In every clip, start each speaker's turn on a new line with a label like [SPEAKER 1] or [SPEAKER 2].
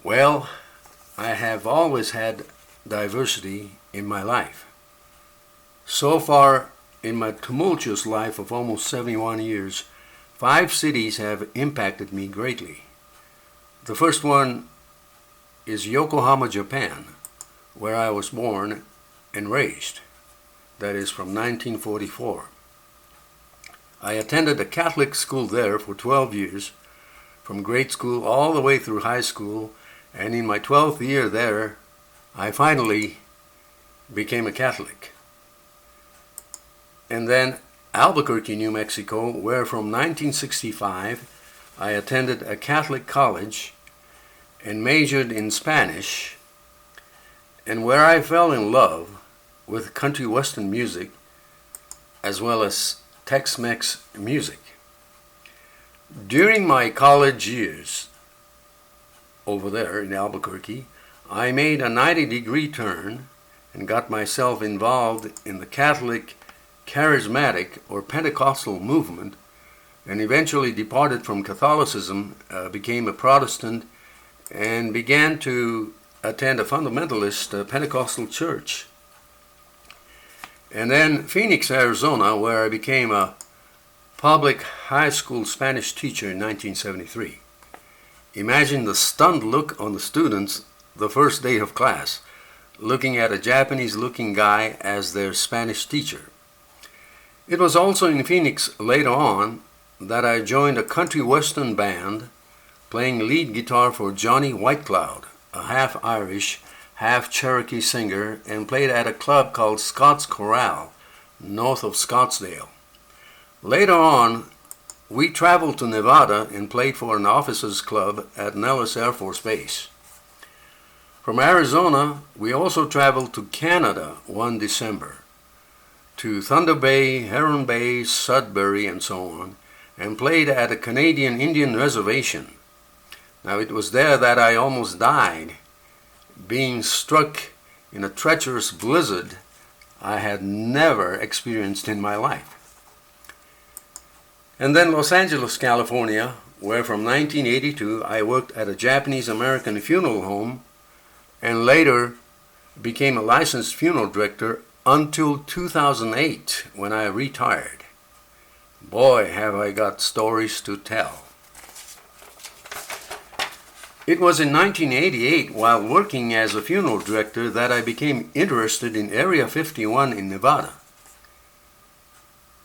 [SPEAKER 1] Well, I have always had diversity in my life. So far, in my tumultuous life of almost 71 years, 5 cities have impacted me greatly. The first one is Yokohama, Japan, where I was born and raised. That is from 1944. I attended a Catholic school there for 12 years, from grade school all the way through high school, and in my 12th year there, I finally became a Catholic. And then Albuquerque, New Mexico, where from 1965 I attended a Catholic college and majored in Spanish, and where I fell in love with country western music as well as Tex-Mex music. During my college years over there in Albuquerque, I made a 90-degree turn and got myself involved in the Catholic charismatic or Pentecostal movement, and eventually departed from Catholicism, became a Protestant, and began to attend a fundamentalist Pentecostal church. And then Phoenix, Arizona, where I became a public high school Spanish teacher in 1973. Imagine the stunned look on the students the first day of class, looking at a Japanese-looking guy as their Spanish teacher. It was also in Phoenix later on that I joined a country western band, playing lead guitar for Johnny Whitecloud, a half-Irish, half-Cherokee singer, and played at a club called Scott's Corral, north of Scottsdale. Later on, we traveled to Nevada and played for an officers' club at Nellis Air Force Base. From Arizona, we also traveled to Canada one December, to Thunder Bay, Heron Bay, Sudbury, and so on, and played at a Canadian Indian reservation. Now, it was there that I almost died, being struck in a treacherous blizzard I had never experienced in my life. And then Los Angeles, California, where from 1982 I worked at a Japanese-American funeral home and later became a licensed funeral director until 2008 when I retired. Boy, have I got stories to tell. It was in 1988, while working as a funeral director, that I became interested in Area 51 in Nevada.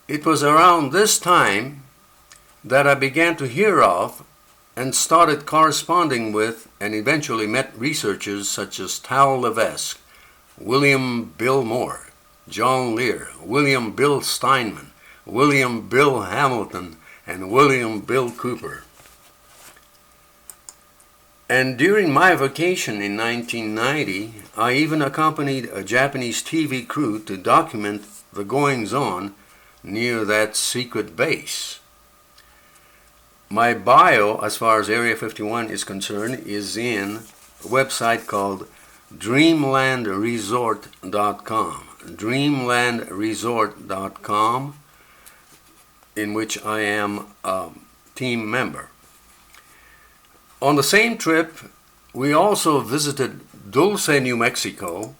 [SPEAKER 1] It was around this time that I began to hear of and started corresponding with and eventually met researchers such as Tal Levesque, William Bill Moore, John Lear, William Bill Steinman, William Bill Hamilton, and William Bill Cooper. And during my vacation in 1990, I even accompanied a Japanese TV crew to document the goings-on near that secret base. My bio, as far as Area 51 is concerned, is in a website called dreamlandresort.com. dreamlandresort.com, in which I am a team member. On the same trip, we also visited Dulce, New Mexico,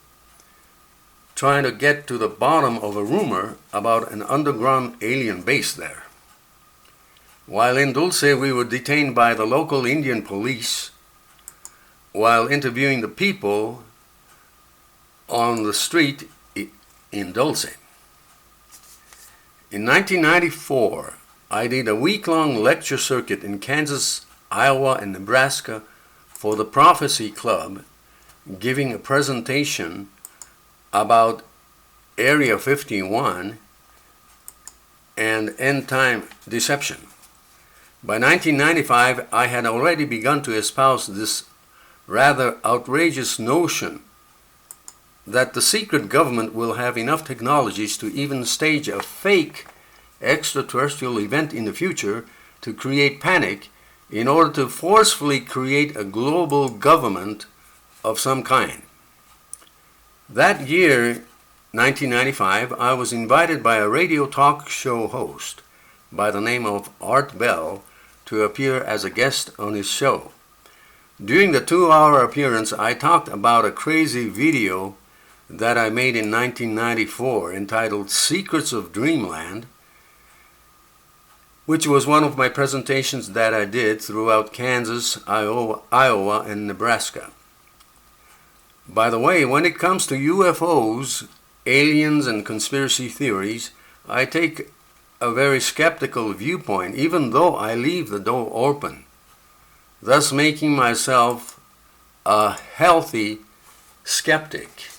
[SPEAKER 1] trying to get to the bottom of a rumor about an underground alien base there. While in Dulce, we were detained by the local Indian police while interviewing the people on the street in Dulce. In 1994, I did a week-long lecture circuit in Kansas, Iowa, and Nebraska for the Prophecy Club, giving a presentation about Area 51 and end-time deception. By 1995, I had already begun to espouse this rather outrageous notion that the secret government will have enough technologies to even stage a fake extraterrestrial event in the future to create panic in order to forcefully create a global government of some kind. That year, 1995, I was invited by a radio talk show host by the name of Art Bell to appear as a guest on his show. During the 2-hour appearance, I talked about a crazy video that I made in 1994 entitled Secrets of Dreamland, which was one of my presentations that I did throughout Kansas, Iowa, and Nebraska. By the way, when it comes to UFOs, aliens, and conspiracy theories, I take a very skeptical viewpoint, even though I leave the door open, thus making myself a healthy skeptic.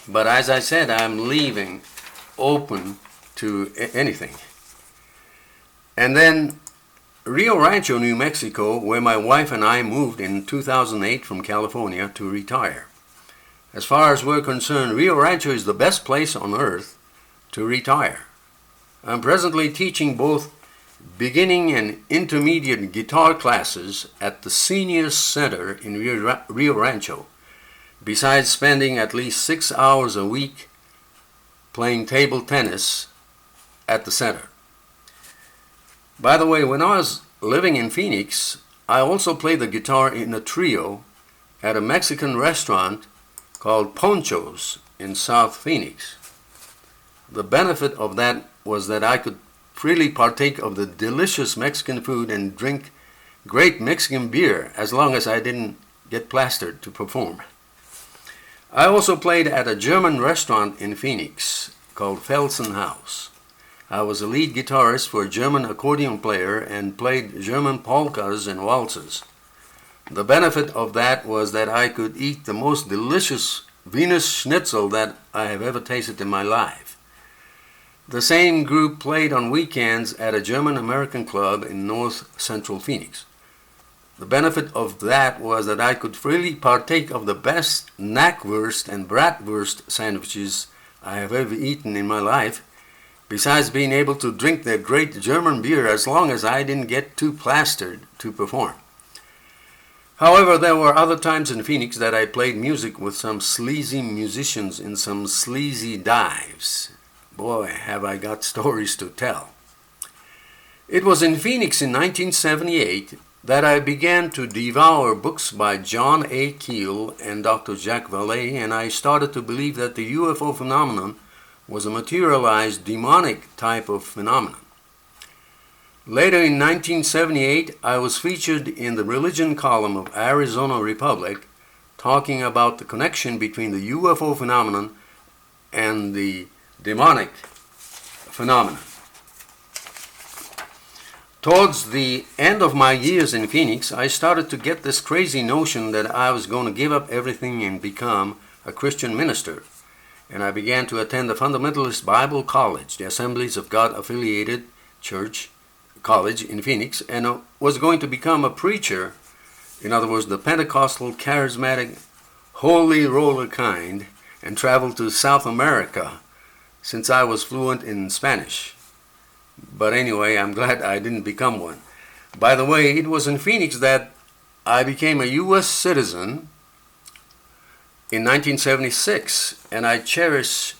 [SPEAKER 1] But as I said, I'm leaving open to anything. And then Rio Rancho, New Mexico, where my wife and I moved in 2008 from California to retire. As far as we're concerned, Rio Rancho is the best place on earth to retire. I'm presently teaching both beginning and intermediate guitar classes at the Senior Center in Rio Rancho, besides spending at least 6 hours a week playing table tennis at the center. By the way, when I was living in Phoenix, I also played the guitar in a trio at a Mexican restaurant called Poncho's in South Phoenix. The benefit of that was that I could freely partake of the delicious Mexican food and drink great Mexican beer as long as I didn't get plastered to perform. I also played at a German restaurant in Phoenix called Felsen House. I was a lead guitarist for a German accordion player and played German polkas and waltzes. The benefit of that was that I could eat the most delicious Venus schnitzel that I have ever tasted in my life. The same group played on weekends at a German-American club in north central Phoenix. The benefit of that was that I could freely partake of the best knackwurst and bratwurst sandwiches I have ever eaten in my life, besides being able to drink their great German beer as long as I didn't get too plastered to perform. However, there were other times in Phoenix that I played music with some sleazy musicians in some sleazy dives. Boy, have I got stories to tell. It was in Phoenix in 1978 that I began to devour books by John A. Keel and Dr. Jacques Vallée, and I started to believe that the UFO phenomenon was a materialized demonic type of phenomenon. Later in 1978, I was featured in the religion column of Arizona Republic, talking about the connection between the UFO phenomenon and the demonic phenomenon. Towards the end of my years in Phoenix, I started to get this crazy notion that I was going to give up everything and become a Christian minister. And I began to attend the Fundamentalist Bible College, the Assemblies of God affiliated church college in Phoenix, and was going to become a preacher, in other words, the Pentecostal, charismatic, holy roller kind, and travel to South America since I was fluent in Spanish. But anyway, I'm glad I didn't become one. By the way, it was in Phoenix that I became a U.S. citizen in 1976, and I cherish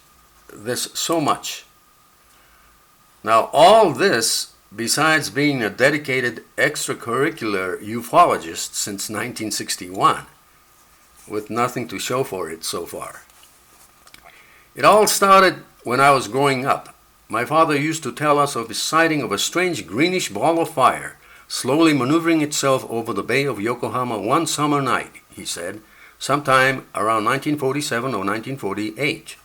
[SPEAKER 1] this so much. Now, all this, besides being a dedicated extracurricular ufologist since 1961, with nothing to show for it so far. It all started when I was growing up. My father used to tell us of his sighting of a strange greenish ball of fire slowly maneuvering itself over the bay of Yokohama one summer night, he said, sometime around 1947 or 1948.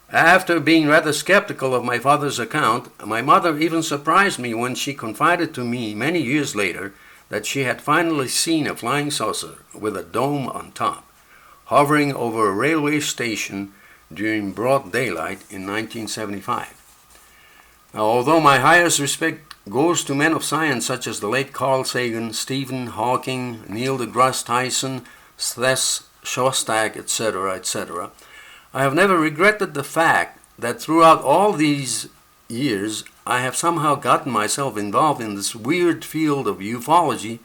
[SPEAKER 1] After being rather skeptical of my father's account, my mother even surprised me when she confided to me many years later that she had finally seen a flying saucer with a dome on top, hovering over a railway station during broad daylight in 1975. Now, although my highest respect goes to men of science such as the late Carl Sagan, Stephen Hawking, Neil deGrasse Tyson, Seth Shostak, etc., etc., I have never regretted the fact that throughout all these years I have somehow gotten myself involved in this weird field of ufology,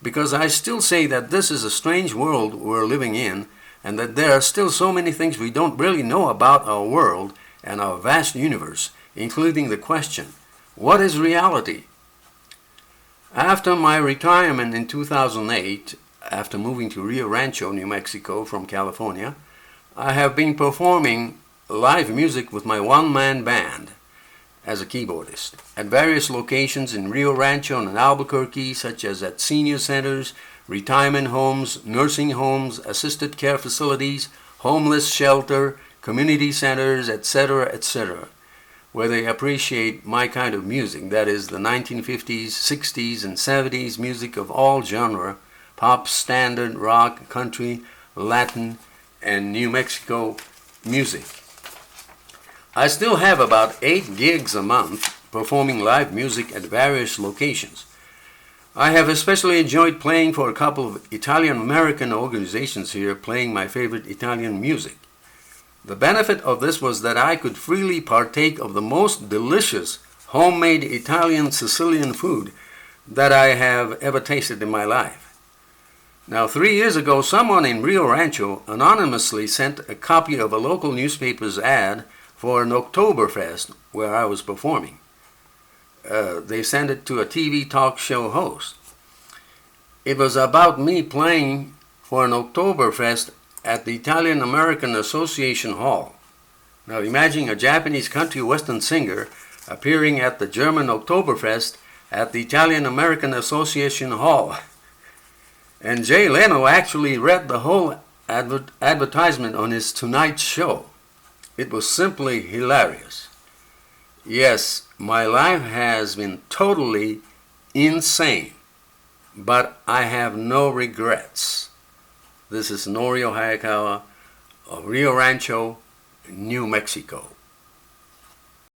[SPEAKER 1] because I still say that this is a strange world we're living in, and that there are still so many things we don't really know about our world and our vast universe, including the question, what is reality? After my retirement in 2008, after moving to Rio Rancho, New Mexico from California, I have been performing live music with my one-man band as a keyboardist at various locations in Rio Rancho and Albuquerque, such as at senior centers, retirement homes, nursing homes, assisted care facilities, homeless shelter, community centers, etc., etc., where they appreciate my kind of music, that is the 1950s, 60s, and 70s music of all genre, pop, standard, rock, country, Latin, and New Mexico music. I still have about 8 gigs a month performing live music at various locations. I have especially enjoyed playing for a couple of Italian-American organizations here, playing my favorite Italian music. The benefit of this was that I could freely partake of the most delicious homemade Italian Sicilian food that I have ever tasted in my life. Now, 3 years ago, someone in Rio Rancho anonymously sent a copy of a local newspaper's ad for an Oktoberfest where I was performing. They sent it to a TV talk show host. It was about me playing for an Oktoberfest at the Italian American Association Hall. Now imagine a Japanese country western singer appearing at the German Oktoberfest at the Italian American Association Hall. And Jay Leno actually read the whole advertisement on his Tonight Show. It was simply hilarious. Yes, my life has been totally insane, but I have no regrets. This is Norio Hayakawa of Rio Rancho, New Mexico.